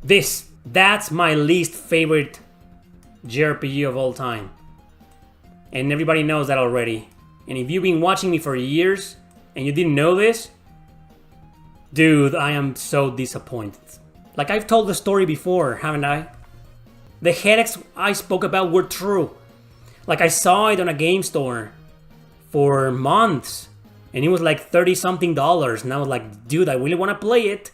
That's my least favorite JRPG of all time. And everybody knows that already. And if you've been watching me for years and you didn't know this, dude, I am so disappointed. Like, I've told the story before, haven't I? The headaches I spoke about were true. Like, I saw it on a game store for months, and it was like $30-something, and I was like, dude, I really want to play it,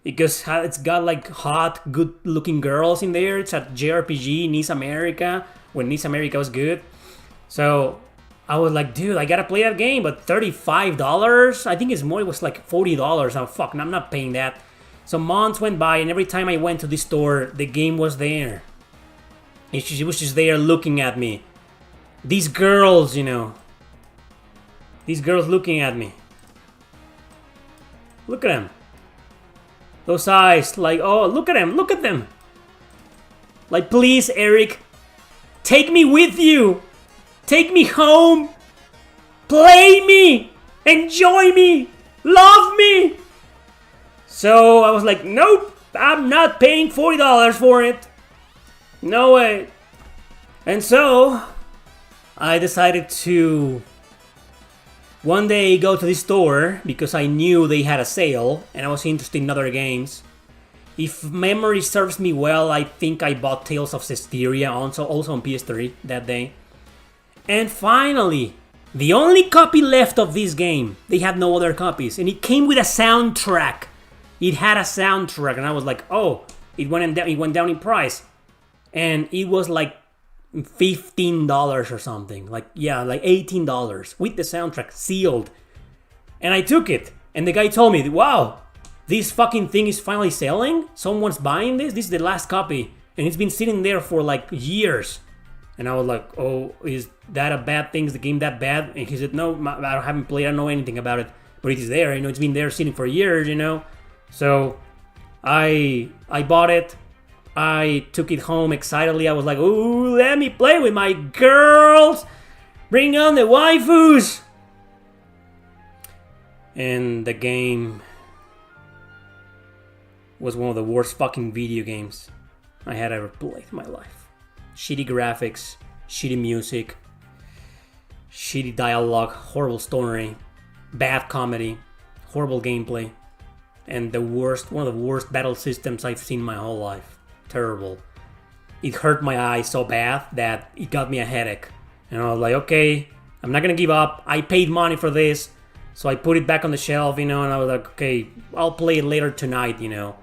because it's got like hot, good-looking girls in there. It's a JRPG, Nice America, when Nice America was good. So I was like, dude, I gotta play that game, but $35? I think it's more, it was like $40. Oh, fuck, I'm not paying that. So months went by, and every time I went to the store, the game was there. It was just there looking at me. These girls, you know. These girls looking at me. Look at them. Those eyes, like, oh, look at them, look at them. Like, please, Erick, take me with you. Take me home. Play me. Enjoy me. Love me. So I was like, nope, I'm not paying $40 for it. No way. And so I decided to one day go to the store because I knew they had a sale and I was interested in other games. If memory serves me well, I think I bought Tales of Cestiria also on PS3 that day. And finally, the only copy left of this game, they had no other copies, and it came with a soundtrack. It had a soundtrack, and I was like, oh, it went down in price. And it was like $15 or something. Like, yeah, like $18 with the soundtrack sealed. And I took it, and the guy told me, wow, this fucking thing is finally selling? Someone's buying this? This is the last copy, and it's been sitting there for like years. And I was like, oh, is that a bad thing? Is the game that bad? And he said, no, I haven't played, I don't know anything about it. But it is there, you know, it's been there sitting for years, you know. So I bought it. I took it home excitedly. I was like, ooh, let me play with my girls. Bring on the waifus. And the game was one of the worst fucking video games I had ever played in my life. Shitty graphics, shitty music, shitty dialogue, horrible story, bad comedy, horrible gameplay, and one of the worst battle systems I've seen in my whole life. Terrible. It hurt my eyes so bad that it got me a headache. And I was like, okay, I'm not gonna give up. I paid money for this, so I put it back on the shelf, you know, and I was like, okay, I'll play it later tonight, you know.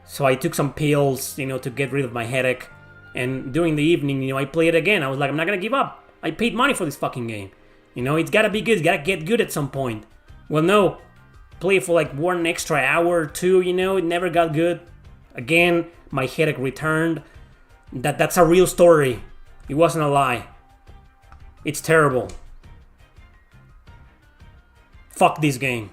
So I took some pills, you know, to get rid of my headache. And during the evening, you know, I played it again. I was like, I'm not gonna give up. I paid money for this fucking game. You know, it's gotta be good. It's gotta get good at some point. Well, no. Play it for like one extra hour or two, you know. It never got good. Again, my headache returned. That's a real story. It wasn't a lie. It's terrible. Fuck this game.